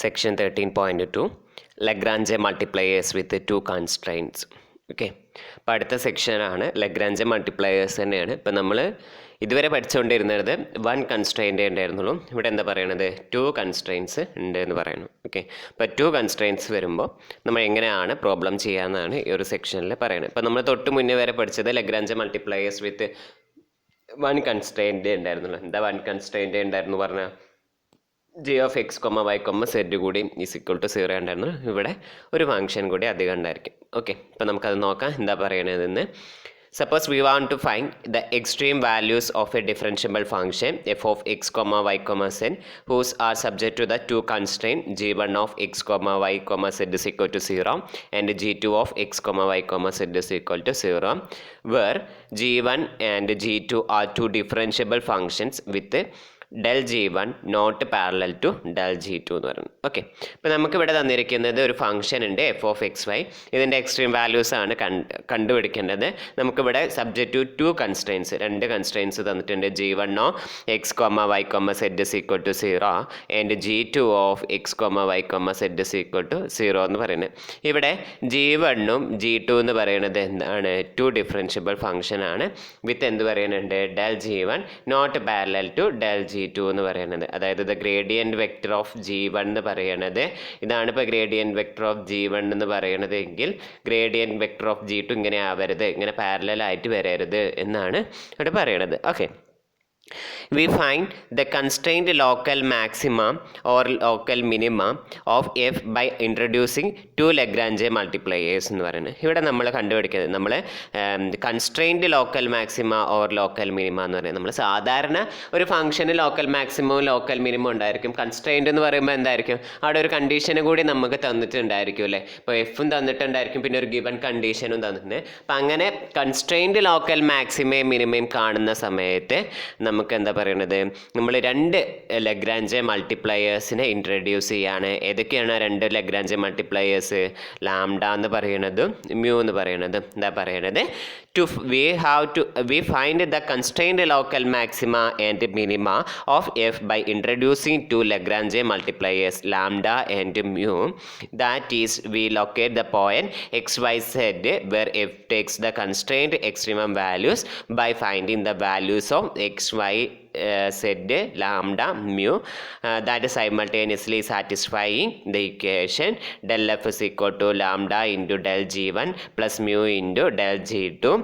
Section 13.2 Lagrange multipliers with two constraints. Okay, അപ്പോൾ അടുത്ത സെക്ഷനാണ് ലഗ്രാഞ്ച് മൾട്ടിപ്ലയേഴ്സ് തന്നെയാണ്. ഇപ്പോൾ നമ്മൾ ഇതുവരെ പഠിച്ചുകൊണ്ടിരുന്നത് വൺ കൺസ്ട്രെയിൻ്റ് ഉണ്ടായിരുന്നുള്ളൂ. ഇവിടെ എന്താ പറയണത്, ടു കൺസ്ട്രെയിൻസ് ഉണ്ട് എന്ന് പറയുന്നു. ഓക്കെ, അപ്പോൾ ടു കൺസ്ട്രെയിൻസ് വരുമ്പോൾ നമ്മൾ എങ്ങനെയാണ് പ്രോബ്ലം ചെയ്യാമെന്നാണ് ഈ ഒരു സെക്ഷനിൽ പറയുന്നത്. ഇപ്പോൾ നമ്മൾ തൊട്ട് മുന്നേ വരെ പഠിച്ചത് Lagrange multipliers with one constraint ഉണ്ടായിരുന്നുള്ളൂ. എന്താ വൺ കൺസ്ട്രെയിൻ്റ് ഉണ്ടായിരുന്നു പറഞ്ഞാൽ G of X comma Y comma Z കൂടി ഈസ് ഈക്വൽ ടു 0 ഉണ്ടായിരുന്നു. ഇവിടെ ഒരു ഫംഗ്ഷൻ കൂടി അധികം ഉണ്ടായിരിക്കും. ഓക്കെ, ഇപ്പോൾ നമുക്കത് നോക്കാം എന്താ പറയണതെന്ന്. Suppose we want to find the extreme values of a differentiable function f of x comma y comma z whose are subject to the two constraint g1 of x comma y comma z is equal to 0 and g2 of x comma y comma z is equal to 0, where g1 and g2 are two differentiable functions with del g1 not parallel to del g2 എന്ന് പറയുന്നത്. Okay, ഇപ്പോൾ നമുക്കിവിടെ തന്നിരിക്കുന്നത് ഒരു function ഉണ്ട് F of X Y. ഇതിൻ്റെ extreme values ആണ് കണ്ടുപിടിക്കേണ്ടത്. നമുക്കിവിടെ സബ്ജക്റ്റ് ടു ടു കൺസ്ട്രെയിൻസ്, രണ്ട് കൺസ്ട്രെയിൻസ് തന്നിട്ടുണ്ട്. g1 of X comma Y comma Z is equal to 0 and g2 of X comma Y comma Z is equal to 0 എന്ന് പറയുന്നത്. ഇവിടെ g1ഉം g2 എന്ന് പറയുന്നത് എന്താണ്, ടു ഡിഫറൻഷ്യബിൾ ഫംഗ്ഷൻ ആണ് വിത്ത് എന്ത് പറയുന്നുണ്ട്, del g1 not parallel to del g2 എന്ന് പറയുന്നത്. അതായത് the gradient vector of g1 എന്ന് പറയുന്നത് ഇതാണ്. ഇപ്പോൾ ഗ്രേഡിയൻറ്റ് വെക്ടർ ഓഫ് g1 എന്ന് പറയുന്നത് എങ്കിൽ ഗ്രേഡിയൻറ്റ് വെക്ടർ ഓഫ് g2 ഇങ്ങനെ ആവരുത്, ഇങ്ങനെ പാരലൽ ആയിട്ട് വരരുത് എന്നാണ് ഇവിടെ പറയണത്. Okay, we find the constrained local maxima or local minima of f by introducing two Lagrange multipliers എന്ന് പറയുന്നത്. ഇവിടെ നമ്മൾ കണ്ടുപിടിക്കുന്നത് നമ്മൾ constrained local maxima or local minima എന്ന് പറയുന്നത്. നമ്മൾ സാധാരണ ഒരു ഫംഗ്ഷന് ലോക്കൽ മാക്സിമവും ലോക്കൽ മിനിമം ഉണ്ടായിരിക്കും. കൺസ്ട്രെയിൻഡ് എന്ന് പറയുമ്പോൾ എന്തായിരിക്കും, അവിടെ ഒരു കണ്ടീഷന് കൂടി നമുക്ക് തന്നിട്ടുണ്ടായിരിക്കും അല്ലേ. ഇപ്പോൾ എഫും തന്നിട്ടുണ്ടായിരിക്കും, പിന്നെ ഒരു ഗിവൺ കണ്ടീഷനും തന്നിട്ടുണ്ട്. അപ്പം അങ്ങനെ കൺസ്ട്രെയിൻഡ് ലോക്കൽ മാക്സിമയും മിനിമയും കാണുന്ന സമയത്ത് നമുക്ക് എന്താ പറയണത്, നമ്മൾ രണ്ട് ലഗ്രാഞ്ച് മൾട്ടിപ്ലയേഴ്സിനെ ഇൻട്രൊഡ്യൂസ് ചെയ്യാണ്. ഏതൊക്കെയാണ് രണ്ട് ലഗ്രാഞ്ച് മൾട്ടിപ്ലയേഴ്സ്, ലാംഡ എന്ന് പറയുന്നതും മ്യൂ എന്ന് പറയുന്നതും. എന്താ പറയണത്, we find the constrained local maxima and minima of f by introducing two Lagrange multipliers lambda and mu. That is, we locate the point x, y, z where f takes the constrained extremum values by finding the values of x, y, z, lambda, mu, that is simultaneously satisfying the equation del f is equal to lambda into del g1 plus mu into del g2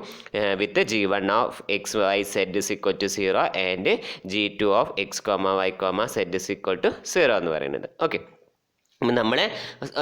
with the g1 of x, y, z is equal to 0 and g2 of x, y, z is equal to 0 എന്ന് പറയുന്നത്. Okay, നമ്മൾ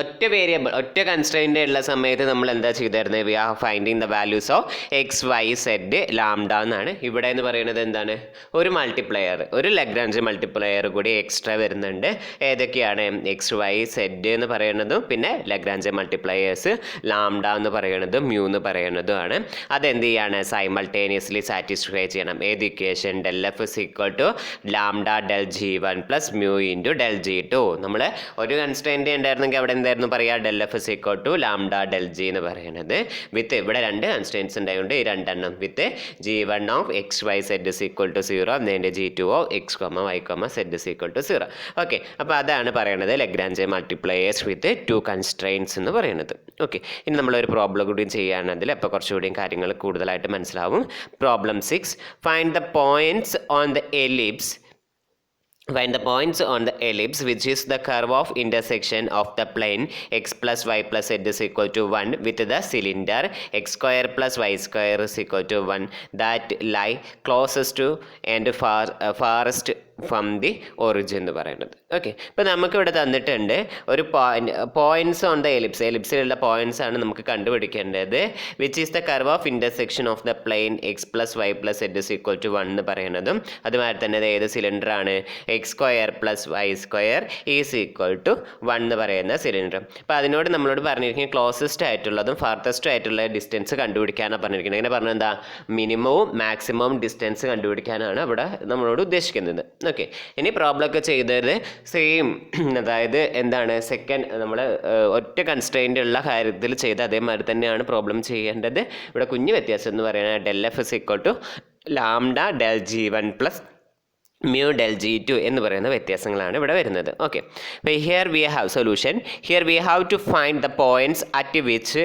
ഒറ്റ variable ഒറ്റ constraint ഉള്ള സമയത്ത് നമ്മൾ എന്താ ചെയ്തായിരുന്നത്, we are finding the values of X, Y, z, lambda എന്നാണ്. ഇവിടെ എന്ന് പറയുന്നത് എന്താണ്, ഒരു മൾട്ടിപ്ലയർ, ഒരു ലഗ്രാഞ്ച് മൾട്ടിപ്ലയർ കൂടി എക്സ്ട്രാ വരുന്നുണ്ട്. ഏതൊക്കെയാണ്, എക്സ്, വൈ, സെഡ് എന്ന് പറയുന്നതും പിന്നെ ലഗ്രാഞ്ച് മൾട്ടിപ്ലയേഴ്സ് ലാംഡ എന്ന് പറയുന്നതും മ്യൂ എന്ന് പറയുന്നതുമാണ്. അതെന്ത് ചെയ്യാണ്, സൈമൾട്ടേനിയസ്ലി സാറ്റിസ്ഫൈ ചെയ്യണം. ഏത് equation, del f is equal to lambda del g1 plus mu into del g2. നമ്മൾ ഒരു കൺസ്ട്രെയിൻ്റ് ഉണ്ടായിരുന്നെങ്കിൽ അവിടെ എന്തായിരുന്നു പറയുക, del f is equal to lambda del g എന്ന് പറയുന്നത്. വിത്ത് ഇവിടെ രണ്ട് കൺസ്ട്രെയിൻസ് ഉണ്ടായതുകൊണ്ട് ഈ രണ്ടെണ്ണം with g1 of X, Y, Z is equal to 0 അതിൻ്റെ g2 of X, Y, Z is equal to 0. Okay, അപ്പോൾ അതാണ് പറയുന്നത് Lagrange multipliers with two constraints എന്ന് പറയുന്നത്. ഓക്കെ, ഇനി നമ്മളൊരു പ്രോബ്ലം കൂടി ചെയ്യുകയാണെങ്കിൽ അപ്പോൾ കുറച്ചുകൂടിയും കാര്യങ്ങൾ കൂടുതലായിട്ട് മനസ്സിലാവും. Problem 6, find the points on the ellipse which is the curve of intersection of the plane x plus y plus z is equal to 1 with the cylinder x square plus y square is equal to 1 that lie closest to and farthest from the origin എന്ന് പറയുന്നത്. Okay, ഇപ്പോൾ നമുക്കിവിടെ തന്നിട്ടുണ്ട് ഒരു points on the എലിപ്സിലുള്ള points ആണ് നമുക്ക് കണ്ടുപിടിക്കേണ്ടത്. Which is the curve of intersection of the plane x plus y plus Z is equal to 1 എന്ന് പറയുന്നതും അതുമാതിരി തന്നെ ഏത് സിലിണ്ടറാണ്, x square plus Y square is equal to 1 എന്ന് പറയുന്ന സിലിണ്ടർ. അപ്പോൾ അതിനോട് നമ്മളോട് പറഞ്ഞിരിക്കുന്നത് ക്ലോസസ്റ്റ് ആയിട്ടുള്ളതും ഫാർത്തസ്റ്റ് ആയിട്ടുള്ള ഡിസ്റ്റൻസ് കണ്ടുപിടിക്കാനാണ് പറഞ്ഞിരിക്കുന്നത്. ഇങ്ങനെ പറഞ്ഞാൽ എന്താ, മിനിമവും മാക്സിമവും ഡിസ്റ്റൻസ് കണ്ടുപിടിക്കാനാണ് ഇവിടെ നമ്മളോട് ഉദ്ദേശിക്കുന്നത്. ഓക്കെ, ഇനി പ്രോബ്ലം ഒക്കെ ചെയ്തത് സെയിം, അതായത് എന്താണ് സെക്കൻഡ് നമ്മൾ ഒറ്റ കൺസ്ട്രെയിൻ്റ് ഉള്ള കാര്യത്തിൽ ചെയ്ത് അതേമാതിരി തന്നെയാണ് പ്രോബ്ലം ചെയ്യേണ്ടത്. ഇവിടെ കുഞ്ഞ് വ്യത്യാസം എന്ന് പറയുന്നത് del f is equal to lambda del g1 plus mu del g2 എന്ന് പറയുന്ന വ്യത്യാസങ്ങളാണ് ഇവിടെ വരുന്നത്. ഓക്കെ, അപ്പോൾ here we have solution. Here we have to find the points at which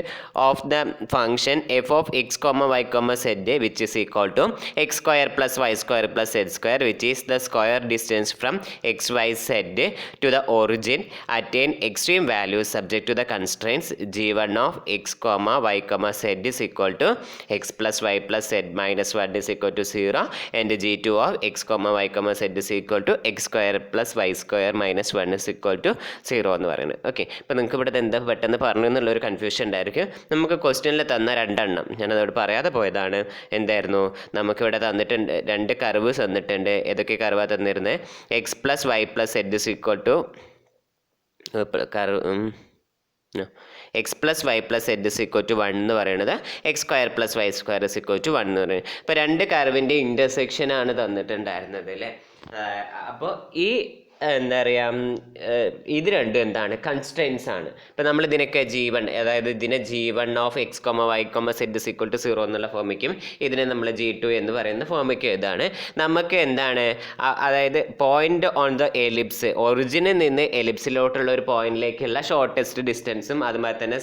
of the function F of X comma Y comma Z which is equal to X square plus Y square plus Z square which is the square distance from X Y Z to the origin attain extreme values subject to the constraints g1 of X comma Y comma Z is equal to X plus y plus Z minus 1 is equal to 0 and g2 of X comma Y comma z is equal to x square plus y square minus 1 is equal to 0 എന്ന് പറയുന്നത്. Okay, ഇപ്പോൾ നിങ്ങൾക്ക് ഇവിടെ എന്താ പെട്ടെന്ന് പറഞ്ഞു എന്നുള്ളൊരു confusion ഉണ്ടായിരിക്കും. നമുക്ക് ക്വസ്റ്റ്യനിൽ തന്ന രണ്ടെണ്ണം ഞാനതോട് പറയാതെ പോയതാണ്. എന്തായിരുന്നു, നമുക്കിവിടെ തന്നിട്ടുണ്ട് 2 കർവ്സ് തന്നിട്ടുണ്ട്. ഏതൊക്കെ കർവാണ് തന്നിരുന്നത്? X plus y plus Z is equal to X plus y plus Z is equal to 1 എന്ന് പറയുന്നത് x square plus Y square is equal to 1 എന്ന് പറയുന്നത്. ഇപ്പോൾ 2 കർവിൻ്റെ ഇൻ്റർസെക്ഷനാണ് തന്നിട്ടുണ്ടായിരുന്നത് അല്ലേ. അപ്പോൾ ഈ എന്താ പറയുക, ഇത് രണ്ടും എന്താണ്, കൺസ്ട്രെയിൻസ് ആണ്. ഇപ്പം നമ്മൾ ഇതിനൊക്കെ g1, അതായത് ഇതിനെ g1 of X comma Y comma Z is equal to 0 എന്നുള്ള ഫോമിക്കും ഇതിനെ നമ്മൾ g2 എന്ന് പറയുന്ന ഫോമിക്കും ഇതാണ്. നമുക്ക് എന്താണ്, അതായത് പോയിന്റ് ഓൺ ദ എലിപ്സ്, ഒറിജിനിൽ നിന്ന് എലിപ്സിലോട്ടുള്ള ഒരു പോയിന്റിലേക്കുള്ള ഷോർട്ടസ്റ്റ് ഡിസ്റ്റൻസും അതുമാതിരി തന്നെ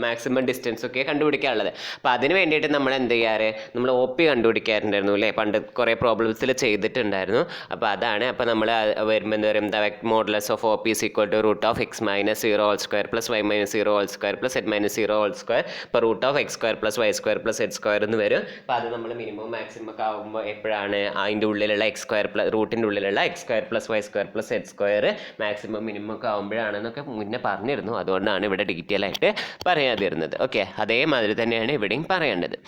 മാക്സിമം ഡിസ്റ്റൻസും ഒക്കെ കണ്ടുപിടിക്കാനുള്ളത്. അപ്പോൾ അതിന് വേണ്ടിയിട്ട് നമ്മൾ എന്ത് ചെയ്യാറ്, നമ്മൾ OP കണ്ടുപിടിക്കാറുണ്ടായിരുന്നു അല്ലേ, പണ്ട് കുറേ പ്രോബ്ലംസിൽ ചെയ്തിട്ടുണ്ടായിരുന്നു. അപ്പോൾ അതാണ്. അപ്പോൾ നമ്മൾ വരുമ്പോൾ എന്താ പറയുക, the modulus of OP is equal to root of x minus 0 whole square plus y minus 0 whole square plus Z minus 0 whole square ഇപ്പോൾ root of x square plus Y square plus Z square എന്ന് വരും. അപ്പോൾ അത് നമ്മൾ minimum maximum ഒക്കെ ആകുമ്പോൾ എപ്പോഴാണ് അതിൻ്റെ ഉള്ളിലുള്ള എക്സ് സ്ക്വയർ പ്ലസ് റൂട്ടിൻ്റെ ഉള്ളിലുള്ള X square plus Y square plus Z square maximum minimum ഒക്കെ ആകുമ്പോഴാണെന്നൊക്കെ മുന്നേ പറഞ്ഞിരുന്നു. അതുകൊണ്ടാണ് ഇവിടെ ഡീറ്റെയിൽ ആയിട്ട് പറയാതിരുന്നത്. ഓക്കെ, അതേമാതിരി തന്നെയാണ് ഇവിടെയും പറയേണ്ടത്.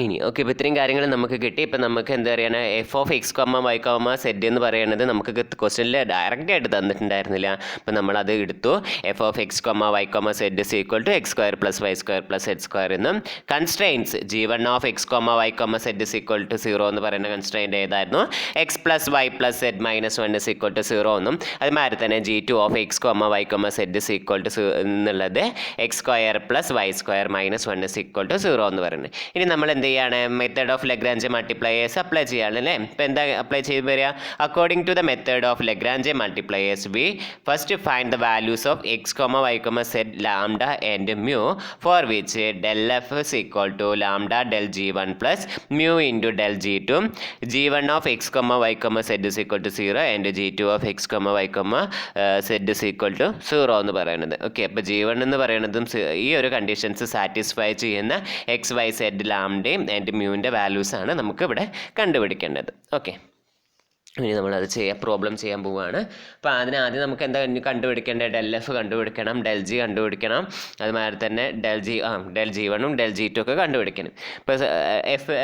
ഇനി ഓക്കെ, ഇപ്പോൾ ഇത്രയും കാര്യങ്ങൾ നമുക്ക് കിട്ടി. ഇപ്പം നമുക്ക് എന്താ പറയുക, F of X comma Y comma Z എന്ന് പറയുന്നത് നമുക്ക് ക്വസ്റ്റ്യനിൽ ഡയറക്റ്റ് ആയിട്ട് തന്നിട്ടുണ്ടായിരുന്നില്ല. അപ്പം നമ്മളത് എടുത്തു. F of X comma Y comma Z is equal to X square plus Y square plus Z square എന്നും constraints g1 of X comma Y comma Z is equal to 0 എന്ന് പറയുന്ന കൺസ്ട്രെയിൻ്റ് ഏതായിരുന്നു, x plus y plus Z minus 1 is equal to 0 എന്നും അതുമാതിരി തന്നെ g2 of X comma Y comma Z is equal to എന്നുള്ളത് X square plus Y square minus 1 is equal to 0 എന്ന് പറയുന്നത്. ഇനി നമ്മൾ എന്ത് ചെയ്യാണ്, method of Lagrange multipliers apply ചെയ്യാണ് അല്ലേ. ഇപ്പോൾ എന്താ അപ്ലൈ ചെയ്ത് വരിക, according to the method of Lagrange multipliers we first find the values of X comma Y comma Z lambda and mu for which del F is equal to lambda del g1 plus mu into del g2. g1 of X comma Y comma Z is equal to 0 and g2 of X comma Y comma Z is equal to 0 എന്ന് പറയുന്നത്. Okay, അപ്പോൾ g1 എന്ന് പറയുന്നതും ഈ ഒരു conditions satisfy ചെയ്യുന്ന X Y Z ലാംഡയും and മ്യൂവിൻ്റെ വാല്യൂസാണ് നമുക്ക് ഇവിടെ കണ്ടുപിടിക്കേണ്ടത്. ഓക്കെ, ഇനി നമ്മളത് പ്രോബ്ലം ചെയ്യാൻ പോവുകയാണ്. അപ്പോൾ അതിനാദ്യം നമുക്ക് എന്താ കണ്ടുപിടിക്കേണ്ടത്, ഡെൽ എഫ് കണ്ടുപിടിക്കണം, ഡെൽ ജി കണ്ടുപിടിക്കണം, അതുമാതിരി തന്നെ ഡെൽ g1ഉം ഡെൽ g2 ഒക്കെ കണ്ടുപിടിക്കണം. ഇപ്പോൾ എഫ്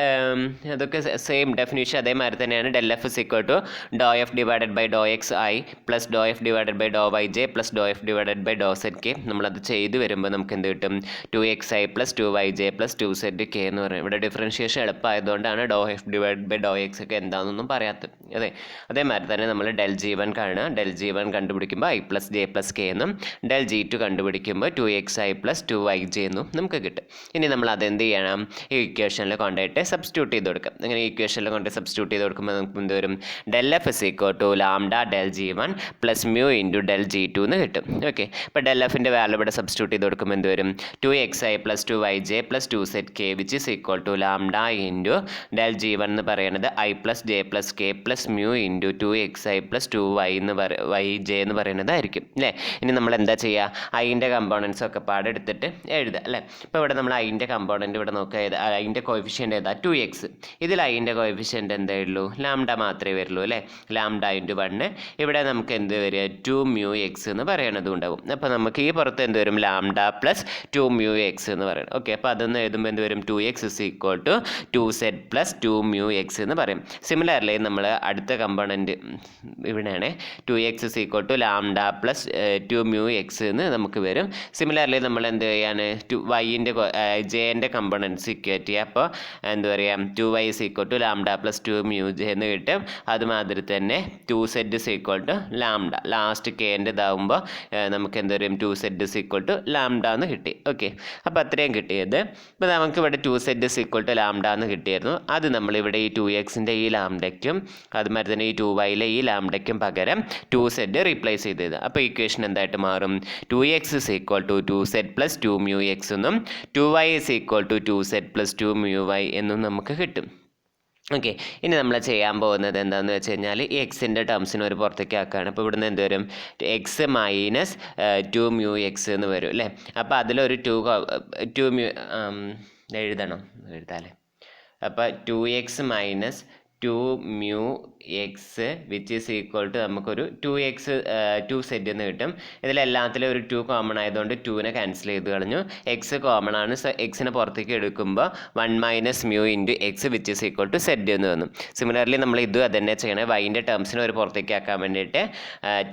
അതൊക്കെ സെയിം ഡെഫിനിഷൻ അതേമാതിരി തന്നെയാണ്. Del F is equal to do F divided by Dr X I plus do F divided by do Y J plus do F divided by do Z K. നമ്മളത് ചെയ്ത് വരുമ്പോൾ നമുക്ക് എന്ത് കിട്ടും, 2xi plus 2yj plus 2zk എന്ന് പറയും. ഇവിടെ differentiation എളുപ്പമായതുകൊണ്ടാണ് ഡോ f divide by Dr x ഒക്കെ എന്താണെന്നൊന്നും പറയാത്തത്. അതെ, അതേമാതിരി തന്നെ നമ്മൾ ഡെൽ g1 കാണുക. ഡെൽ g1 കണ്ടുപിടിക്കുമ്പോൾ i plus J plus k എന്നും ഡെൽ g2 കണ്ടുപിടിക്കുമ്പോൾ 2xi പ്ലസ് 2yj എന്നും നമുക്ക് കിട്ടും. ഇനി നമ്മൾ അതെന്ത് ചെയ്യണം, ഈ ഇക്വേഷനിൽ കൊണ്ടുപോയിട്ട് സബ്സ്റ്റിറ്റ്യൂട്ട് ചെയ്ത് കൊടുക്കാം. അങ്ങനെ ഈ ഇക്വേഷനിൽ കൊണ്ട് സബ്സ്റ്റിറ്റ്യൂട്ട് ചെയ്ത് കൊടുക്കുമ്പോൾ നമുക്ക് എന്ത് വരും, del F is equal to lambda del g1 plus mu into del g2 എന്ന് കിട്ടും. ഓക്കെ, ഇപ്പോൾ ഡെൽ എഫിൻ്റെ വാല്യൂ ഇവിടെ സബ്സ്റ്റിറ്റ്യൂട്ട് ചെയ്ത് കൊടുക്കുമ്പോൾ എന്ത് വരും, 2xi plus 2yj plus 2zk which is equal to lambda into del g1 എന്ന് പറയുന്നത് i plus J plus K plus mu into 2xi plus 2y yj എന്ന് പറയുന്നതായിരിക്കും അല്ലേ. ഇനി നമ്മൾ എന്താ ചെയ്യുക, ഐൻ്റെ കമ്പോണൻസ് ഒക്കെ പാടെ എടുത്തിട്ട് എഴുതുക അല്ലേ. ഇപ്പോൾ ഇവിടെ നമ്മൾ ഐൻ്റെ കമ്പോണൻറ്റ് ഇവിടെ നോക്കുക, ഐൻ്റെ കോഎഫിഷ്യൻ്റ് ഏതാ 2x. ഇതിൽ ഐൻ്റെ കോഎഫിഷ്യൻ്റ് എന്താ ഉള്ളൂ, ലാംഡ മാത്രമേ വരുള്ളൂ അല്ലേ. ലാംഡ ഇൻറ്റു 1, ഇവിടെ നമുക്ക് എന്ത് വരിക 2 mu x എന്ന് പറയണതും ഉണ്ടാവും. അപ്പോൾ നമുക്ക് ഈ പുറത്ത് എന്ത് വരും, ലാംഡ പ്ലസ് 2 mu x എന്ന് പറയണം. ഓക്കെ, അപ്പോൾ അതൊന്ന് എഴുതുമ്പോൾ എന്ത് വരും, 2x is equal to 2z plus 2 mu x എന്ന് പറയും. സിമിലർലി നമ്മൾ അടുത്ത കമ്പോണൻറ്റ് ഇവിടെയാണ് 2x is equal to lambda plus 2 mu x എന്ന് നമുക്ക് വരും. സിമിലർലി നമ്മൾ എന്ത് ചെയ്യാണ് വൈൻ്റെ ജെൻ്റെ കമ്പോണൻസ് ഇക്വേറ്റ് ചെയ്യുക. അപ്പോൾ എന്താ പറയുക 2y is equal to lambda plus 2 mu j എന്ന് കിട്ടും. അതുമാതിരി തന്നെ 2z is equal to lambda last കെൻ്റെ ഇതാവുമ്പോൾ നമുക്ക് എന്ത് വരും 2z is equal to lambda എന്ന് കിട്ടി. ഓക്കെ, അപ്പോൾ അത്രയും കിട്ടിയത്. അപ്പോൾ നമുക്ക് ഇവിടെ 2z is equal to lambda എന്ന് കിട്ടിയിരുന്നു. അത് നമ്മളിവിടെ ഈ 2xൻ്റെ ഈ ലാംഡയ്ക്കും അതുമാതിരി തന്നെ ഈ 2yയിലെ ഈ ലാംഡയ്ക്കും പകരം 2z റീപ്ലേസ് ചെയ്തത്. അപ്പോൾ ഇക്വേഷൻ എന്തായിട്ട് മാറും 2x is equal to 2z plus 2 mu x എന്നും 2y is equal to 2z plus 2 mu y എന്നും നമുക്ക് കിട്ടും. ഓക്കെ, ഇനി നമ്മൾ ചെയ്യാൻ പോകുന്നത് എന്താണെന്ന് വെച്ച് കഴിഞ്ഞാൽ ഈ എക്സിൻ്റെ ടേംസിന് ഒരു പുറത്തേക്ക് ആക്കുകയാണ്. അപ്പോൾ ഇവിടുന്ന് എന്ത് വരും എക്സ് മൈനസ് 2 mu x എന്ന് വരും അല്ലേ. അപ്പോൾ അതിലൊരു 2 mu എഴുതാമല്ലേ. അപ്പോൾ 2x minus 2 mu x which is equal to നമുക്കൊരു 2z എന്ന് കിട്ടും. ഇതിലെല്ലാത്തിലും ഒരു 2 കോമൺ ആയതുകൊണ്ട് 2നെ ക്യാൻസൽ ചെയ്ത് കളഞ്ഞു. എക്സ് കോമൺ ആണ്, സോ എക്സിനെ പുറത്തേക്ക് എടുക്കുമ്പോൾ 1 minus mu into X which is equal to Z എന്ന് വന്നു. സിമിലർലി നമ്മൾ ഇത് അതന്നെ ചെയ്യണേ വൈൻ്റെ ടേംസിനെ ഒരു പുറത്തേക്ക് ആക്കാൻ വേണ്ടിയിട്ട്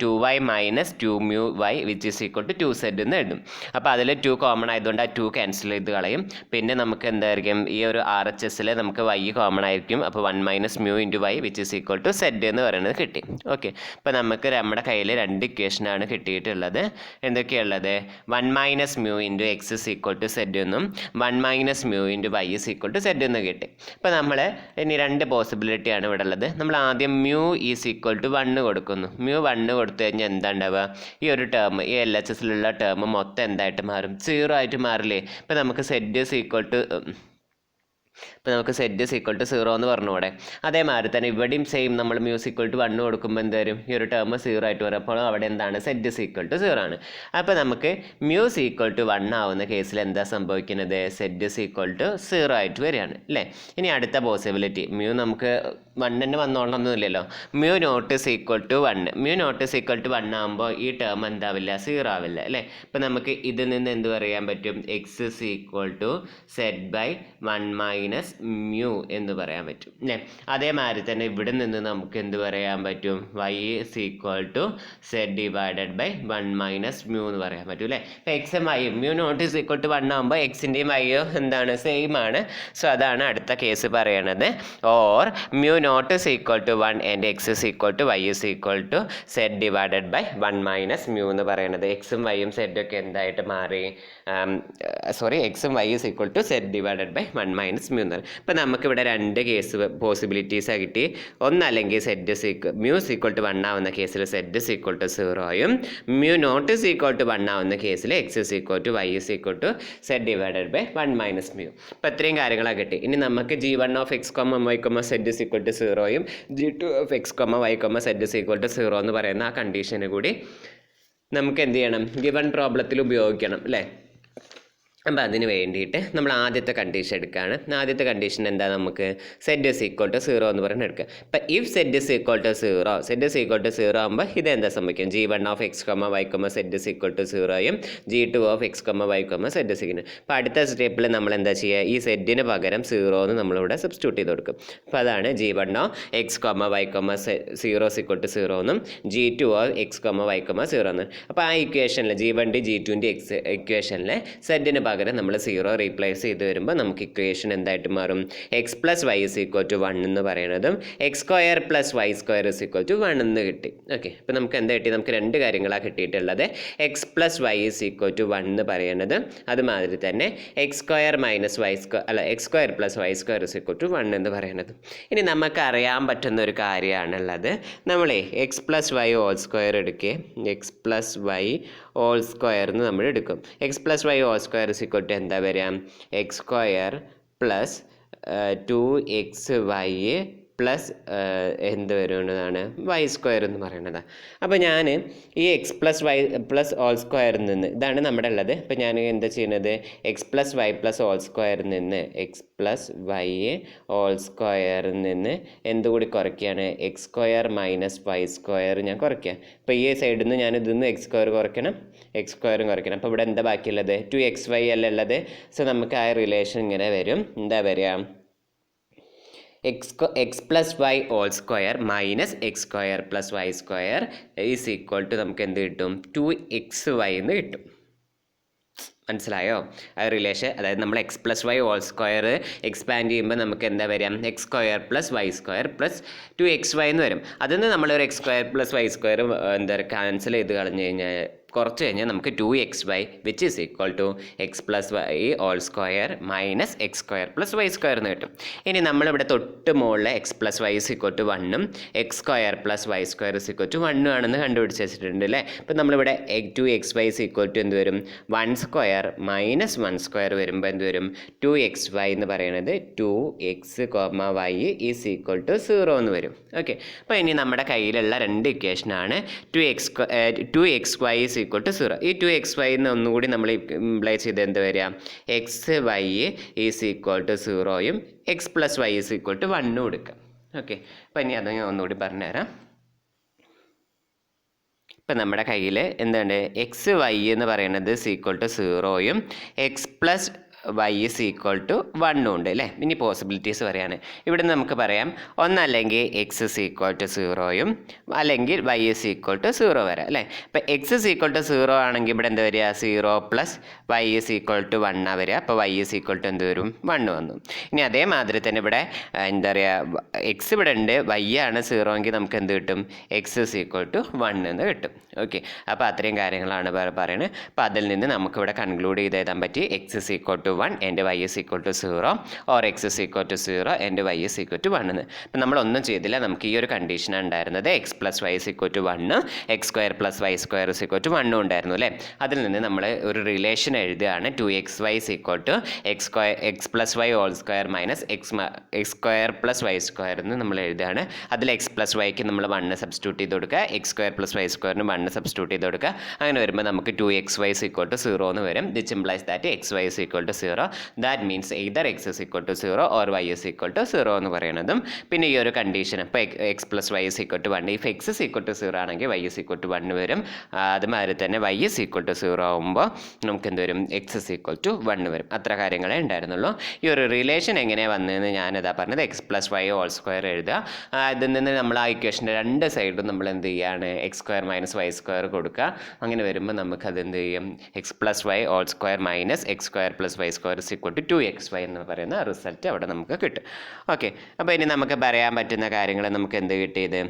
2y minus 2 mu y which is equal to 2z എന്ന് എഴുതും. അപ്പോൾ അതിൽ 2 കോമൺ ആയതുകൊണ്ട് ആ 2 ക്യാൻസൽ ചെയ്ത് കളയും. പിന്നെ നമുക്ക് എന്തായിരിക്കും ഈ ഒരു RHSൽ നമുക്ക് y കോമൺ ആയിരിക്കും. അപ്പോൾ 1 minus mu into y which is equal to Z എന്ന് പറയുന്നത് കിട്ടി. ഓക്കെ, അപ്പോൾ നമുക്ക് നമ്മുടെ കയ്യിൽ 2 ഇക്വേഷനാണ് കിട്ടിയിട്ടുള്ളത്. എന്തൊക്കെയുള്ളത് 1 minus mu into X is equal to Z എന്നും 1 minus mu into Y is equal to Z എന്ന് കിട്ടി. അപ്പോൾ നമ്മൾ ഇനി 2 പോസിബിലിറ്റിയാണ് ഇവിടെ ഉള്ളത്. നമ്മൾ ആദ്യം മ്യൂ ഈസ് ഈക്വൽ ടു 1 കൊടുക്കുന്നു. മ്യൂ 1 കൊടുത്തു കഴിഞ്ഞാൽ എന്താ ഉണ്ടാവുക ഈ ഒരു ടേം ഈ LHSലുള്ള ടേം മൊത്തം എന്തായിട്ട് മാറും 0 ആയിട്ട് മാറില്ലേ. ഇപ്പോൾ നമുക്ക് Z is equal to equal to 0 എന്ന് പറഞ്ഞൂടെ. അതേമാതിരി തന്നെ ഇവിടെയും സെയിം നമ്മൾ മ്യൂസ് ഈക്വൽ ടു 1 കൊടുക്കുമ്പോൾ എന്തായാലും ഈ ഒരു ടേം 0 ആയിട്ട് വരും. അപ്പോൾ അവിടെ എന്താണ് സെഡ് ഈക്വൽ ടു 0 ആണ്. അപ്പോൾ നമുക്ക് മ്യൂസ് ഈക്വൽ ടു 1 ആവുന്ന കേസിൽ എന്താ സംഭവിക്കുന്നത് സെഡ് ഈക്വൽ ടു 0 ആയിട്ട് വരികയാണ് അല്ലേ. ഇനി അടുത്ത പോസിബിലിറ്റി മ്യൂ നമുക്ക് 1 തന്നെ വന്നോളൊന്നുമില്ലല്ലോ. Mu not is equal to 1 mu not is equal to 1 ആകുമ്പോൾ ഈ ടേം എന്താവില്ല 0 ആവില്ല അല്ലേ. അപ്പോൾ നമുക്ക് ഇതിൽ നിന്ന് എന്ത് പറയാൻ പറ്റും X is equal to Z by 1 minus mu എന്ന് പറയാൻ പറ്റും അല്ലേ. അതേമാതിരി തന്നെ ഇവിടെ നിന്ന് നമുക്ക് എന്ത് പറയാൻ പറ്റും y is equal to Z divided by 1 minus mu എന്ന് പറയാൻ പറ്റും അല്ലേ. അപ്പോൾ എക്സും വൈയും mu not is equal to 1 ആകുമ്പോൾ എക്സിൻ്റെയും വൈയോ എന്താണ് സെയിം ആണ്. സോ അതാണ് അടുത്ത കേസ് പറയണത്. Or mu not is equal to 1 and X is equal to Y is equal to Z divided by 1 minus mu എന്ന് പറയുന്നത്. എക്സും വൈയും സെഡൊക്കെ എന്തായിട്ട് മാറി എക്സും Y is equal to Z divided by 1 minus mu എന്ന് പറയും. അപ്പോൾ നമുക്കിവിടെ 2 കേസ് പോസിബിലിറ്റീസ് കിട്ടി. ഒന്നല്ലെങ്കിൽ സെഡ് മ്യൂ ഈക്വൽ ടു 1 ആവുന്ന കേസിൽ സെഡ് ഈക്വൽ ടു 0യും mu not is equal to 1 ആവുന്ന കേസിൽ x is equal to Y is equal to Z divided by 1 minus mu. അപ്പോൾ ഇത്രയും കാര്യങ്ങളാണ് കിട്ടി. ഇനി നമുക്ക് g1 of X comma Y comma Z is equal to 0യും g2 of X comma Y comma Z is equal to 0 എന്ന് പറയുന്ന ആ കണ്ടീഷന് കൂടി നമുക്ക് എന്ത് ചെയ്യണം ഗിവൺ പ്രോബ്ലത്തിൽ ഉപയോഗിക്കണം അല്ലേ. അപ്പോൾ അതിന് വേണ്ടിയിട്ട് നമ്മൾ ആദ്യത്തെ കണ്ടീഷൻ എടുക്കുകയാണ്. ആദ്യത്തെ കണ്ടീഷൻ എന്താ നമുക്ക് സെഡ് ഇസ് ഈക്വൽ ടു 0 എന്ന് പറഞ്ഞ് എടുക്കുക. അപ്പോൾ if zed is equal to 0 Z is equal to 0 ആകുമ്പോൾ ഇതെന്താ സംഭവിക്കും g1 of X comma Y comma Z is equal to 0യും g2 of X comma Y comma Z is equal. അപ്പോൾ അടുത്ത സ്റ്റെപ്പിൽ നമ്മൾ എന്താ ചെയ്യുക ഈ സെഡിന് പകരം 0 എന്ന് നമ്മളിവിടെ സബ്സ്റ്റിറ്റ്യൂട്ട് ചെയ്ത് കൊടുക്കും. അപ്പോൾ അതാണ് g1 of X comma Y comma 0 is equal to 0 എന്നും g2 of X comma Y comma 0 എന്നും. അപ്പോൾ ആ ഇക്വേഷനിൽ g1 g2 എക്സ് ഇക്വേഷനിൽ സെഡിന് പകരം നമ്മൾ 0 റീപ്ലേസ് ചെയ്ത് വരുമ്പോൾ നമുക്ക് ഇക്വേഷൻ എന്തായിട്ട് മാറും X plus Y is equal to 1 എന്ന് പറയുന്നതും X square plus Y square is equal to 1 എന്ന് കിട്ടി. ഓക്കെ, അപ്പോൾ നമുക്ക് എന്താ കിട്ടി നമുക്ക് 2 കാര്യങ്ങളാണ് കിട്ടിയിട്ടുള്ളത്. X plus Y is equal to 1 എന്ന് പറയുന്നത് അതുമാതിരി തന്നെ X square minus Y square X square plus Y square is equal to 1 എന്ന് പറയുന്നത്. ഇനി നമുക്ക് അറിയാൻ പറ്റുന്ന ഒരു കാര്യമാണുള്ളത്. നമ്മളെ x plus Y whole square എടുക്കുക x plus Y whole square എന്ന് നമ്മൾ എടുക്കും. X plus Y whole square is equal to എന്താ വരിക x square plus 2xy plus എന്ത് വരുന്നതാണ് വൈ സ്ക്വയർ എന്ന് പറയുന്നത്. അപ്പോൾ ഞാൻ ഈ x plus y plus whole സ്ക്വയറിൽ നിന്ന് ഇതാണ് നമ്മുടെ ഉള്ളത്. അപ്പോൾ ഞാൻ എന്താ ചെയ്യുന്നത് x plus y plus whole സ്ക്വയറിൽ നിന്ന് എക്സ് പ്ലസ് വൈ ഹോൾ സ്ക്വയറിൽ നിന്ന് എന്തുകൂടി കുറയ്ക്കുകയാണ് x square minus Y square ഞാൻ കുറയ്ക്കുക. അപ്പോൾ ഈ സൈഡിൽ നിന്ന് ഞാൻ ഇതിന്ന് എക്സ് സ്ക്വയർ കുറയ്ക്കണം എക്സ് സ്ക്വയറും കുറയ്ക്കണം. അപ്പോൾ ഇവിടെ എന്താ ബാക്കിയുള്ളത് 2xy അല്ല ഉള്ളത്. സോ നമുക്ക് ആ റിലേഷൻ ഇങ്ങനെ വരും എന്താ വരിക X plus Y whole square minus X square plus Y square is equal to നമുക്ക് എന്ത് കിട്ടും 2xy എന്ന് കിട്ടും. മനസ്സിലായോ ആ റിലേഷൻ? അതായത് നമ്മൾ x plus Y whole square expand ചെയ്യുമ്പോൾ നമുക്ക് എന്താ വരിക, x square plus Y square plus 2xy എന്ന് വരും. അതിൽ നിന്ന് നമ്മളൊരു x square plus Y square എന്താ ക്യാൻസൽ ചെയ്ത് കളഞ്ഞു കഴിഞ്ഞാൽ കുറച്ച് കഴിഞ്ഞാൽ നമുക്ക് 2xy which is equal to X plus Y whole square minus X square plus Y square എന്ന് കിട്ടും. ഇനി നമ്മളിവിടെ തൊട്ട് മുകളിൽ x plus Y is equal to 1ഉം x square plus Y square is equal to 1 ആണെന്ന് കണ്ടുപിടിച്ച് വെച്ചിട്ടുണ്ട് അല്ലേ. ഇപ്പം നമ്മളിവിടെ 2xy ഇസ് ഈക്വൽ ടു എന്ത് വരും, 1 സ്ക്വയർ മൈനസ് 1 സ്ക്വയർ വരുമ്പോൾ എന്ത് വരും, 2xy എന്ന് പറയുന്നത് 2x, y is equal to 0 എന്ന് വരും. ഓക്കെ, അപ്പോൾ ഇനി നമ്മുടെ കയ്യിലുള്ള രണ്ട് ഇക്വേഷനാണ് 2xy ഈസ് ഈക്വൽ ടു 0. ഈ 2xy എന്ന് ഒന്നുകൂടി നമ്മൾ ഇംപ്ലൈ ചെയ്ത് എന്ത് വരിക, x y is equal to 0യും x plus y is equal to 1ഉം കൊടുക്കുക. ഓക്കെ, അപ്പോൾ ഇനി അത് ഞാൻ ഒന്നുകൂടി പറഞ്ഞുതരാം. ഇപ്പം നമ്മുടെ കയ്യിൽ എന്താണ്, എക്സ് വൈ എന്ന് പറയുന്നത് ഈസ് ഈക്വൽ ടു 0യും x plus Y is equal to 1ഉം ഉണ്ട് അല്ലേ. ഇനി പോസിബിലിറ്റീസ് പറയാണ്. ഇവിടെ നമുക്ക് പറയാം ഒന്നല്ലെങ്കിൽ എക്സ് ഇസ് ഈക്വൽ ടു 0യും അല്ലെങ്കിൽ വൈ ഇസ് ഈക്വൽ ടു 0 വരാം അല്ലേ. ഇപ്പം എക്സ് ഇസ് ഈക്വൽ ടു 0 ആണെങ്കിൽ ഇവിടെ എന്താ വരിക, 0 plus Y is equal to 1 ആ വരിക. അപ്പോൾ വൈ ഇസ് ഈക്വൽ ടു എന്ത് വരും, 1 വന്നു. ഇനി അതേമാതിരി തന്നെ ഇവിടെ എന്താ പറയുക, എക്സ് ഇവിടെ ഉണ്ട്, വൈ ആണ് 0 എങ്കിൽ നമുക്ക് എന്ത് കിട്ടും, എക്സ് ഇസ് ഈക്വൽ ടു 1 എന്ന് കിട്ടും. ഓക്കെ, അപ്പോൾ അത്രയും കാര്യങ്ങളാണ് പറയുന്നത്. അപ്പോൾ അതിൽ നിന്ന് നമുക്കിവിടെ കൺക്ലൂഡ് ചെയ്ത് എഴുതാൻ പറ്റി X is equal to 1 and y is equal to 0 or x is equal to 0 and y is equal to 1 എന്ന്. അപ്പം നമ്മളൊന്നും ചെയ്തില്ല, നമുക്ക് ഈ ഒരു കണ്ടീഷനാണ് ഉണ്ടായിരുന്നത്. X plus Y is equal to 1, X square plus Y square is equal to 1 ഉണ്ടായിരുന്നു അല്ലേ. അതിൽ നിന്ന് നമ്മൾ ഒരു റിലേഷൻ എഴുതുകയാണ്, 2xy is equal to X plus Y whole square minus X square plus Y square എന്ന് നമ്മൾ എഴുതുകയാണ്. അതിൽ എക്സ് പ്ലസ് വൈക്ക് നമ്മൾ 1 സബ്സ്റ്റിറ്റ്യൂട്ട് ചെയ്ത് കൊടുക്കുക, എക്സ് സ്ക്വയർ പ്ലസ് വൈ സ്ക്വയറിന് 1 സബ്സ്റ്റിറ്റ്യൂട്ട് ചെയ്ത് കൊടുക്കുക. അങ്ങനെ വരുമ്പോൾ നമുക്ക് 2xy ഇസ് ഈക്വൽ ടു 0 എന്ന് വരും. This implies that xy is equal to 0. That means either x is equal to 0 or y is equal to 0 എന്ന് പറയുന്നതും. പിന്നെ ഈ ഒരു കണ്ടീഷൻ ഇപ്പോൾ X plus Y is equal to 1, if X is equal to 0 ആണെങ്കിൽ Y is equal to 1 വരും. അതുമാതിരി തന്നെ വൈ ഇസ് ഈക്വൽ ടു 0 ആകുമ്പോൾ നമുക്ക് എന്ത് വരും, എക്സ് ഇസ് ഈക്വൽ ടു 1 വരും. അത്ര കാര്യങ്ങളെ ഉണ്ടായിരുന്നുള്ളൂ. ഈ ഒരു റിലേഷൻ എങ്ങനെയാണ് വന്നതെന്ന് ഞാനിതാ പറഞ്ഞത്, X plus Y whole square എഴുതുക. ഇതിൽ നിന്ന് നമ്മൾ ആ ഇക്വേഷൻ്റെ രണ്ട് സൈഡും നമ്മൾ എന്ത് ചെയ്യുകയാണ്, X square minus Y square കൊടുക്കുക. അങ്ങനെ വരുമ്പോൾ നമുക്കത് എന്ത് ചെയ്യും, X plus Y whole square minus X square plus Y square is equal to 2xy എന്ന് പറയുന്ന റിസൾട്ട് അവിടെ നമുക്ക് കിട്ടും. ഓക്കെ, അപ്പോൾ ഇനി നമുക്ക് പറയാൻ പറ്റുന്ന കാര്യങ്ങൾ നമുക്ക് എന്ത് കിട്ടിയത്,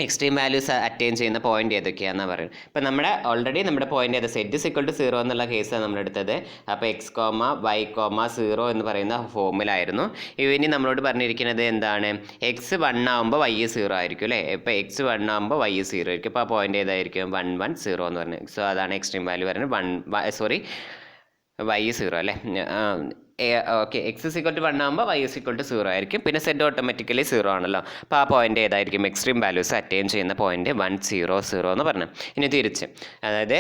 എക്സ്ട്രീം വാല്യൂസ് അറ്റൈൻ ചെയ്യുന്ന പോയിന്റ് ഏതൊക്കെയാണെന്ന് പറയുന്നത്. ഇപ്പോൾ ഓൾറെഡി നമ്മുടെ പോയിന്റ് ഏത്, സെറ്റ് ഇസ് ഈക്വൽ ടു 0 എന്നുള്ള കേസാണ് നമ്മൾ എടുത്തത്. അപ്പോൾ എക്സ് കോമ വൈ കോമ 0 എന്ന് പറയുന്ന ഫോമിലായിരുന്നു. ഇനി നമ്മളോട് പറഞ്ഞിരിക്കുന്നത് എന്താണ്, എക്സ് 1 ആകുമ്പോൾ വൈ 0 ആയിരിക്കും അല്ലേ. ഇപ്പോൾ എക്സ് 1 ആകുമ്പോൾ വൈ 0 ആയിരിക്കും. അപ്പോൾ ആ പോയിന്റ് ഏതായിരിക്കും, 1 1 0 എന്ന് പറഞ്ഞത്. സോ അതാണ് എക്സ്ട്രീം വാല്യൂ പറയുന്നത്. വൈ 0 അല്ലേ. Okay, X is equal to 1 ആകുമ്പോൾ വൈ ഇസ് ഈക്വൽ ടു 0 ആയിരിക്കും. പിന്നെ സെറ്റ് ഓട്ടോമാറ്റിക്കലി 0 ആണല്ലോ. അപ്പോൾ ആ പോയിന്റ് ഏതായിരിക്കും, എക്സ്ട്രീം വാല്യൂസ് അറ്റൈൻ ചെയ്യുന്ന പോയിന്റ് 1 0 0 എന്ന് പറഞ്ഞു. ഇനി തിരിച്ച്, അതായത്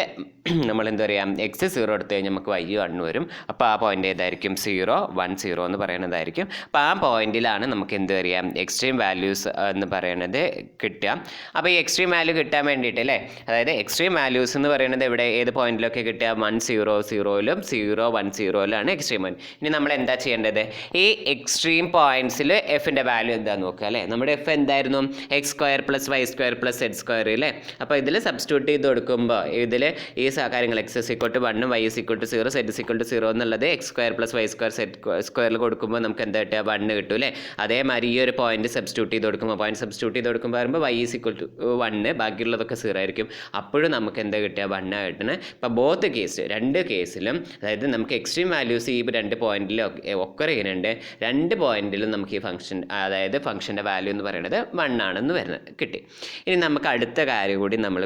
നമ്മൾ എന്താ പറയുക, എക്സ് 0 എടുത്തു കഴിഞ്ഞാൽ നമുക്ക് വൈ 1 വരും. അപ്പോൾ ആ പോയിന്റ് ഏതായിരിക്കും, 0 1 0 എന്ന് പറയുന്നതായിരിക്കും. അപ്പോൾ ആ പോയിന്റിലാണ് നമുക്ക് എന്ത് പറയാം, എക്സ്ട്രീം വാല്യൂസ് എന്ന് പറയുന്നത് കിട്ടുക. അപ്പോൾ ഈ എക്സ്ട്രീം വാല്യൂ കിട്ടാൻ വേണ്ടിയിട്ട് അല്ലേ, അതായത് എക്സ്ട്രീം വാല്യൂസ് എന്ന് പറയുന്നത് ഇവിടെ ഏത് പോയിന്റിലൊക്കെ കിട്ടുക, 1 0 0ലും 0 1 0ലാണ് എക്സ്ട്രീം വാല്യൂ. ഇനി നമ്മൾ എന്താ ചെയ്യേണ്ടത്, ഈ എക്സ്ട്രീം പോയിന്റ്സിൽ എഫിൻ്റെ വാല്യൂ എന്താണെന്ന് നോക്കുക അല്ലേ. നമ്മുടെ എഫ് എന്തായിരുന്നു, X square plus Y square plus Z square അല്ലേ. അപ്പോൾ ഇതിൽ സബ്സ്റ്റിറ്റ്യൂട്ട് ചെയ്ത് കൊടുക്കുമ്പോൾ ഇതിൽ ഈ കാര്യങ്ങൾ X is equal to 1 Y is equal to 0 Z is equal to 0 എന്നുള്ളത് X square plus Y square Z സ്ക്വയറിൽ കൊടുക്കുമ്പോൾ നമുക്ക് എന്താ കിട്ടുക, 1 കിട്ടും അല്ലേ. അതേമാതിരി ഈ ഒരു പോയിന്റ് സബ്സ്റ്റിറ്റ്യൂട്ട് ചെയ്ത് കൊടുക്കുമ്പോൾ വരുമ്പോൾ വൈ ഇസ് ഈക്വൽ ടു 1, ബാക്കിയുള്ളതൊക്കെ 0 ആയിരിക്കും. അപ്പോഴും നമുക്ക് എന്താ കിട്ടുക, 1 കിട്ടുന്നത്. ഇപ്പോൾ ബോത്ത് കേസ്, രണ്ട് കേസിലും അതായത് നമുക്ക് എക്സ്ട്രീം വാല്യൂസ് ഈ രണ്ട് പോയിന്റിലും ഒക്കെ ചെയ്യുന്നുണ്ട്. രണ്ട് പോയിന്റിലും നമുക്ക് ഈ ഫംഗ്ഷൻ, അതായത് ഫംഗ്ഷൻ്റെ വാല്യൂ എന്ന് പറയുന്നത് 1 ആണെന്ന് വരുന്നത് കിട്ടി. ഇനി നമുക്ക് അടുത്ത കാര്യം കൂടി നമ്മൾ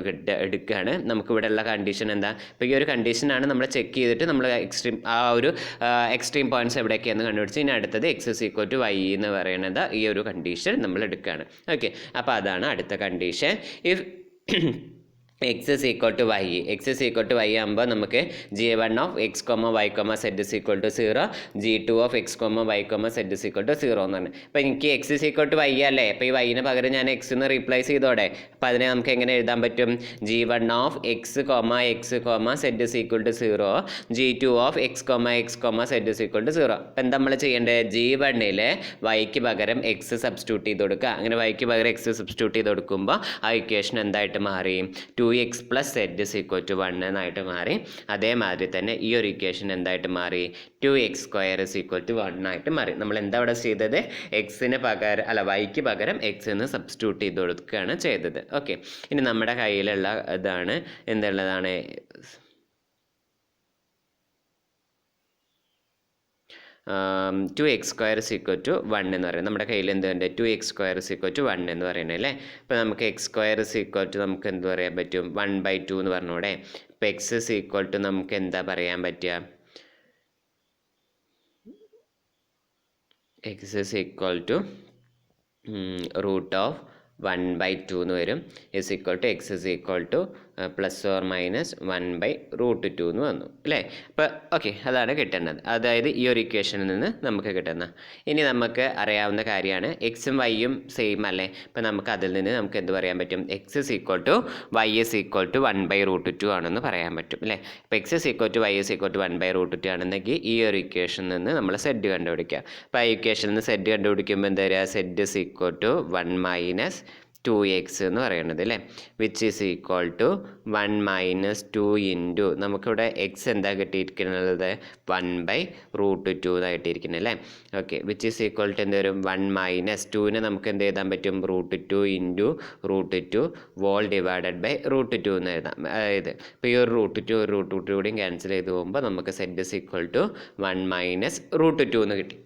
എടുക്കുകയാണ്. നമുക്കിവിടെ ഉള്ള കണ്ടീഷൻ എന്താ, ഇപ്പോൾ ഈ ഒരു കണ്ടീഷനാണ് നമ്മൾ ചെക്ക് ചെയ്തിട്ട് നമ്മൾ എക്സ്ട്രീം പോയിന്റ്സ് എവിടെയൊക്കെയാണെന്ന് കണ്ടുപിടിച്ച് ഇനി അടുത്തത് X is equal to Y എന്ന് പറയുന്നത് ഈ ഒരു കണ്ടീഷൻ നമ്മൾ എടുക്കുകയാണ്. ഓക്കെ, അപ്പോൾ അതാണ് അടുത്ത condition. X is equal to Y. X is equal to Y ആകുമ്പോൾ നമുക്ക് g1 of X comma Y comma Z is equal to 0, g2 of X comma Y comma Z is equal to 0 എന്നാണ്. അപ്പോൾ എനിക്ക് X is equal to Y അല്ലേ, അപ്പോൾ ഈ wine പകരം ഞാൻ എക്സ് എന്ന് റീപ്ലേസ് ചെയ്തോടെ. അപ്പോൾ അതിനെ നമുക്ക് എങ്ങനെ എഴുതാൻ പറ്റും? g1 of X comma Z is equal to 0, g2 of X comma Z is equal to 0. അപ്പോൾ എന്താ നമ്മൾ ചെയ്യേണ്ടത്? g1 വൈക്ക് പകരം എക്സ് സബ്സ്റ്റിറ്റ്യൂട്ട് ചെയ്ത് കൊടുക്കുക. അങ്ങനെ വൈക്ക് പകരം എക്സ് സബ്സ്റ്റിറ്റ്യൂട്ട് ചെയ്ത് കൊടുക്കുമ്പോൾ ആ ഇക്വേഷൻ എന്തായിട്ട് മാറി? 2x plus Z is equal to 1 എന്നായിട്ട് മാറി. അതേമാതിരി തന്നെ ഈ ഒരു ഇക്വേഷൻ എന്തായിട്ട് മാറി? 2x² ഇസ് ഈക്വൽ ടു 1 ആയിട്ട് മാറി. നമ്മൾ എന്താ ഇവിടെ ചെയ്തത്? എക്സിന് പകരം വൈക്ക് പകരം എക്സ് എന്ന് സബ്സ്റ്റിറ്റ്യൂട്ട് ചെയ്ത് കൊടുക്കുകയാണ് ചെയ്തത്. ഓക്കെ, ഇനി നമ്മുടെ കയ്യിലുള്ള ഇതാണ് എന്തുള്ളതാണ്? 2x² ഇസ് ഈക്വൽ ടു 1 എന്ന് പറയുന്നത് നമ്മുടെ കയ്യിൽ എന്തുണ്ട്? 2x² ഇസ് ഈക്വൽ ടു 1 എന്ന് പറയുന്നത് അല്ലേ. അപ്പോൾ നമുക്ക് x² ഇസ് ഈക്വൽ ടു നമുക്ക് എന്ത് പറയാൻ പറ്റും? 1/2 എന്ന് പറഞ്ഞൂടെ. ഇപ്പോൾ x ഇസ് ഈക്വൽ ടു നമുക്ക് എന്താ പറയാൻ പറ്റുക? x ഇസ് ഈക്വൽ ടു √ 1/2 എന്ന് വരും. Is equal to X is equal to plus or minus 1/√2 എന്ന് വന്നു അല്ലേ. അപ്പോൾ ഓക്കെ, അതാണ് കിട്ടുന്നത്. അതായത് ഈ ഒരു ഇക്വേഷനിൽ നിന്ന് നമുക്ക് കിട്ടുന്ന. ഇനി നമുക്ക് അറിയാവുന്ന കാര്യമാണ് എക്സും വൈയും സെയിം അല്ലേ. അപ്പോൾ നമുക്ക് അതിൽ നിന്ന് നമുക്ക് എന്ത് പറയാൻ പറ്റും? X is equal to Y is equal to 1/√2 ആണെന്ന് പറയാൻ പറ്റും അല്ലേ. അപ്പോൾ X is equal to Y is equal to 1/√2 ആണെന്നെങ്കിൽ ഈ ഒരു ഇക്വേഷനിൽ നിന്ന് നമ്മൾ സെഡ് കണ്ടുപിടിക്കുക. അപ്പോൾ ആ ഇക്വേഷനിൽ നിന്ന് സെഡ് കണ്ടുപിടിക്കുമ്പോൾ എന്താ പറയുക? Z is equal to 1 - 2x എന്ന് പറയുന്നത് അല്ലേ, which is equal to 1 - 2 into നമുക്കിവിടെ എക്സ് എന്താ കിട്ടിയിരിക്കുന്നത്? 1/√2 എന്നായിട്ടിരിക്കുന്നത് അല്ലേ. Okay, which is equal to എന്ത് വരും? 1 - 2നെ നമുക്ക് എന്ത് എഴുതാൻ പറ്റും? √2 ഇൻറ്റു √2 വോൾ ഡിവൈഡഡ് ബൈ √2 എന്ന് എഴുതാം. അതായത് ഇപ്പോൾ ഈ ഒരു √2 കൂടിയും ക്യാൻസൽ ചെയ്ത് പോകുമ്പോൾ നമുക്ക് സെഡ് ഇസ് ഈക്വൽ ടു 1 - √2 എന്ന് കിട്ടി.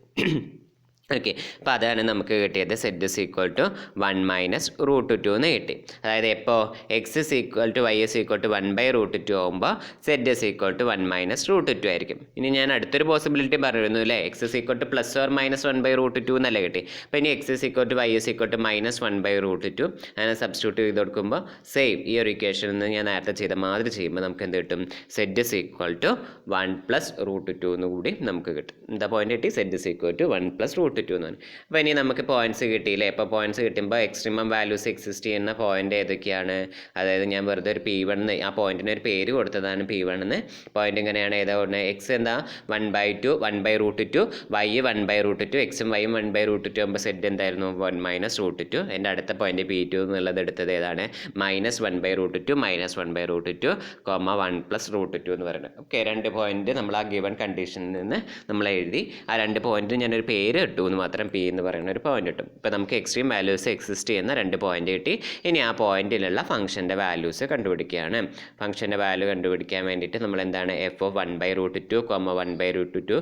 ഓക്കെ, അപ്പോൾ അതാണ് നമുക്ക് കിട്ടിയത്. സെഡ് ഇസ് ഈക്വൽ ടു 1 - √2 എന്ന് കിട്ടി. അതായത് എപ്പോൾ X is equal to Y is equal to 1/√2 ആകുമ്പോൾ സെഡ് ഇസ് ഈക്വൽ ടു 1 - √2 ആയിരിക്കും. ഇനി ഞാൻ അടുത്തൊരു പോസിബിലിറ്റി പറയുന്നു അല്ലേ, X is equal to plus or minus 1/√2 എന്നല്ലേ കിട്ടി. അപ്പോൾ ഇനി X is equal to Y is equal to minus 1/√2 അങ്ങനെ സബ്സ്റ്റിറ്റ്യൂട്ട് ചെയ്ത് കൊടുക്കുമ്പോൾ സെയിം ഈ ഒരു ഇക്വേഷനിൽ നിന്ന് ഞാൻ നേരത്തെ ചെയ്ത മാതിരി ചെയ്യുമ്പോൾ നമുക്ക് എന്ത് കിട്ടും? സെഡ് ഇസ് ഈക്വൽ ടു 1 + √2 എന്ന് കൂടി നമുക്ക് കിട്ടും. എന്താ പോയിന്റ് കിട്ടി? സെഡ് ഇസ് ഈക്വൽ ടു 1 + √2 എന്ന്. അപ്പോൾ ഇനി നമുക്ക് പോയിന്റ്സ് കിട്ടിയില്ലേ. ഇപ്പോൾ പോയിന്റ്സ് കിട്ടുമ്പോൾ എക്സ്ട്രീമം വാല്യൂസ് എക്സിസ്റ്റ് ചെയ്യുന്ന പോയിന്റ് ഏതൊക്കെയാണ്? അതായത് ഞാൻ വെറുതെ ഒരു P1 ആ പോയിന്റിന് ഒരു പേര് കൊടുത്തതാണ് P1 എന്ന്. പോയിന്റ് ഇങ്ങനെയാണ്. ഏതാ പറഞ്ഞത്? എക്സ് എന്താ? 1/2 1/√2, വൈ 1/√2, എക്സും വൈയും 1/√2 ആകുമ്പോൾ സെഡ് എന്തായിരുന്നു? 1 - √2. എൻ്റെ അടുത്ത പോയിന്റ് P2 എന്നുള്ളത് എടുത്തത് ഏതാണ്? -1/√2 -1/√2, 1 + √2 എന്ന് പറയുന്നത്. ഓക്കെ, രണ്ട് പോയിന്റ് നമ്മൾ ആ ഗിവൺ കണ്ടീഷനിൽ നിന്ന് നമ്മൾ എഴുതി. ആ രണ്ട് പോയിന്റ് ഞാനൊരു പേര് ഇട്ടു എന്ന് മാത്രം, P എന്ന് പറയുന്ന ഒരു പോയിന്റ് കിട്ടും. ഇപ്പോൾ നമുക്ക് എക്സ്ട്രീം വാല്യൂസ് എക്സിസ്റ്റ് ചെയ്യുന്ന രണ്ട് പോയിന്റ് കിട്ടി. ഇനി ആ പോയിന്റിലുള്ള ഫംഗ്ഷൻ്റെ വാല്യൂസ് കണ്ടുപിടിക്കുകയാണ്. ഫംഗ്ഷൻ്റെ വാല്യൂ കണ്ടുപിടിക്കാൻ വേണ്ടിയിട്ട് നമ്മൾ എന്താണ്? f of 1/√2, 1/√2,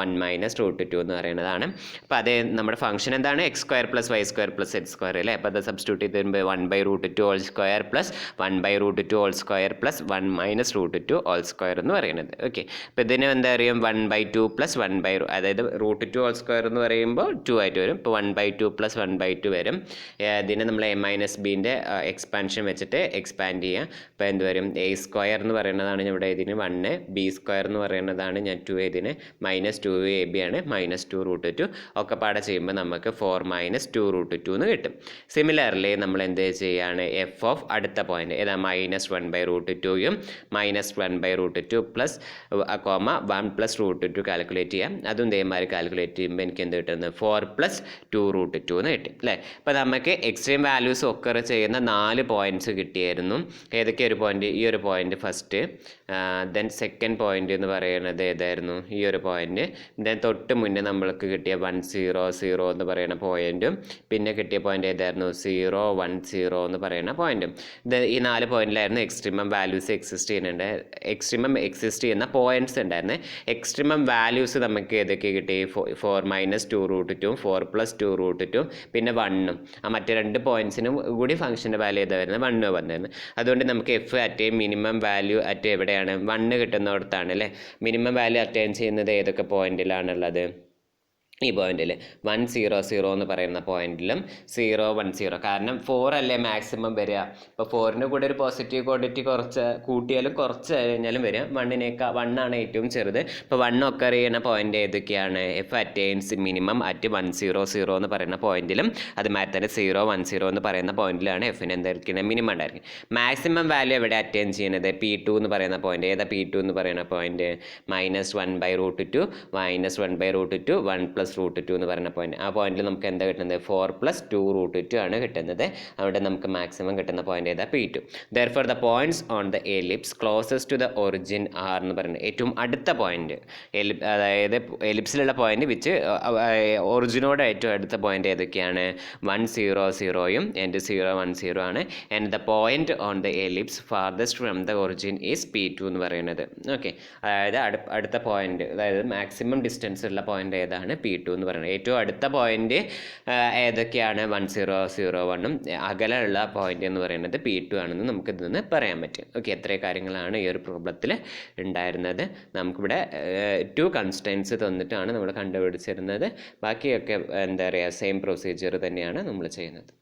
1 - √2 എന്ന് പറയുന്നതാണ്. അപ്പോൾ അത് നമ്മുടെ ഫംഗ്ഷൻ എന്താണ്? x² + y² + z² അല്ലേ. അപ്പോൾ അത് സബ്സ്റ്റിറ്റ്യൂട്ട് ചെയ്ത് വരുമ്പോൾ 1/√2 whole square plus 1/√2 whole square plus 1 - √2 whole square എന്ന് പറയുന്നത്. ഓക്കെ, അപ്പോൾ ഇതിന് എന്താ അറിയാം? 1/2 + 1/, അതായത് √2 whole square എന്ന് പറയുമ്പോൾ 2 ആയിട്ട് വരും. ഇപ്പോൾ 1/2 + 1/2 വരും. ഇതിനെ നമ്മൾ a - bൻ്റെ എക്സ്പാൻഷൻ വെച്ചിട്ട് എക്സ്പാൻഡ് ചെയ്യാം. അപ്പോൾ എന്ത് വരും? a² എന്ന് പറയുന്നതാണ് ഇവിടെ ഇതിന് 1, b² എന്ന് പറയുന്നതാണ് ഞാൻ 2 ഇതിന് -2ab ആണ്, -2√2 ഒക്കെ പാടെ ചെയ്യുമ്പോൾ നമുക്ക് 4 - 2√2 എന്ന് കിട്ടും. സിമിലർലി നമ്മൾ എന്ത് ചെയ്യാണ്? എഫ് ഓഫ് അടുത്ത പോയിന്റ് ഏതാ? -1/√2യും -1/√2 പ്ലസ് 1 + √2 കാൽക്കുലേറ്റ് ചെയ്യാം. അതും ഇതേമാതിരി കാൽക്കുലേറ്റ് ചെയ്യുമ്പോൾ എനിക്ക് എന്ത് കിട്ടുന്നത്? 4 + 2√2 എന്ന് കിട്ടി അല്ലേ. അപ്പോൾ നമുക്ക് എക്സ്ട്രീം വാല്യൂസ് ഒക്കർ ചെയ്യുന്ന 4 പോയിന്റ്സ് കിട്ടിയായിരുന്നു. ഏതൊക്കെ ഒരു പോയിന്റ്? ഈ ഒരു point first, then second point എന്ന് പറയുന്നത് ഏതായിരുന്നു? ഈ ഒരു പോയിന്റ്. ദെൻ തൊട്ട് മുന്നേ നമ്മൾക്ക് കിട്ടിയ 1 0 0 എന്ന് പറയുന്ന പോയിന്റും പിന്നെ കിട്ടിയ പോയിന്റ് ഏതായിരുന്നു? 0 1 0 എന്ന് പറയുന്ന പോയിന്റും. ഈ 4 പോയിന്റിലായിരുന്നു എക്സ്ട്രീമം വാല്യൂസ് എക്സിസ്റ്റ് ചെയ്യുന്നുണ്ട്. എക്സ്ട്രീമം എക്സിസ്റ്റ് ചെയ്യുന്ന പോയിന്റ്സ് ഉണ്ടായിരുന്നു. എക്സ്ട്രീമം വാല്യൂസ് നമുക്ക് ഏതൊക്കെ കിട്ടി? 4 - 2√2, 4 + 2√2, പിന്നെ 1ഉം. ആ മറ്റേ രണ്ട് പോയിന്റ്സിനും കൂടി ഫംഗ്ഷൻ്റെ വാല്യൂ ഏതാ വരുന്നത്? 1 വന്നിരുന്നു. അതുകൊണ്ട് നമുക്ക് F at minimum value at എവിടെയാണ്? 1 കിട്ടുന്നിടത്താണ് അല്ലേ. മിനിമം വാല്യൂ അറ്റൈൻ ചെയ്യുന്നത് ഏതൊക്കെ പോയിന്റിലാണുള്ളത്? ഈ പോയിന്റിൽ 1 0 0 എന്ന് പറയുന്ന പോയിന്റിലും 0 1 0, കാരണം 4 അല്ലേ മാക്സിമം വരിക. ഇപ്പോൾ 4ൻ്റെ കൂടെ ഒരു പോസിറ്റീവ് ക്വാണ്ടിറ്റി കുറച്ച് കൂട്ടിയാലും കുറച്ച് കഴിഞ്ഞാലും വരിക. 1 ആണ് ഏറ്റവും ചെറുത്. ഇപ്പോൾ 1 ഒക്കെ അറിയുന്ന പോയിന്റ് ഏതൊക്കെയാണ്? എഫ് അറ്റൈൻസ് മിനിമം അറ്റ് 1 0 0 എന്ന് പറയുന്ന പോയിന്റിലും അതുമാതിരി തന്നെ 0 1 0 എന്ന് പറയുന്ന പോയിന്റിലാണ് എഫിന് എന്തായിരിക്കും മിനിമം ഉണ്ടായിരിക്കും. മാക്സിമം വാല്യൂ എവിടെ അറ്റൈൻ ചെയ്യുന്നത്? P2 എന്ന് പറയുന്ന പോയിന്റ്. ഏതാ P2 എന്ന് പറയുന്ന പോയിന്റ്? -1/√2 -1/√2 1 + √2 എന്ന് പറയുന്ന പോയിന്റ്. ആ പോയിന്റിൽ നമുക്ക് എന്താ കിട്ടുന്നത്? 4 + 2√2 ആണ് കിട്ടുന്നത്. അവിടെ നമുക്ക് മാക്സിമം കിട്ടുന്ന പോയിന്റ് ഏതാ? P2. Therefore the points on the ellipse closest to the origin are എന്ന് പറയുന്നത് ഏറ്റവും അടുത്ത പോയിന്റ്, അതായത് എലിപ്സിലുള്ള പോയിന്റ് വിച്ച് ഒറിജിനോട് ഏറ്റവും അടുത്ത പോയിന്റ് ഏതൊക്കെയാണ്? 1 0 0യും ആൻഡ് 0 1 0 ആണ്. And the point on the ellipse farthest from the origin is P2 എന്ന് പറയുന്നത്. ഓക്കെ, അതായത് അടുത്ത പോയിന്റ്, അതായത് മാക്സിമം ഡിസ്റ്റൻസ് ഉള്ള പോയിന്റ് ഏതാണ്? P2 എന്ന് പറയുന്നത്. ഏറ്റവും അടുത്ത പോയിന്റ് ഏതൊക്കെയാണ്? 1 0 0 1ഉം അകലെയുള്ള പോയിന്റ് എന്ന് പറയുന്നത് P2 ആണെന്ന് നമുക്ക് ഇതിൽ നിന്ന് പറയാൻ പറ്റും. ഓക്കെ, എത്രയും കാര്യങ്ങളാണ് ഈ ഒരു പ്രോബ്ലത്തിൽ ഉണ്ടായിരുന്നത്. നമുക്കിവിടെ 2 കൺസ്ട്രെയിൻസ് തന്നിട്ടാണ് നമ്മൾ കണ്ടുപിടിച്ചിരുന്നത്. ബാക്കിയൊക്കെ എന്താ പറയുക, സെയിം പ്രൊസീജിയർ തന്നെയാണ് നമ്മൾ ചെയ്യുന്നത്.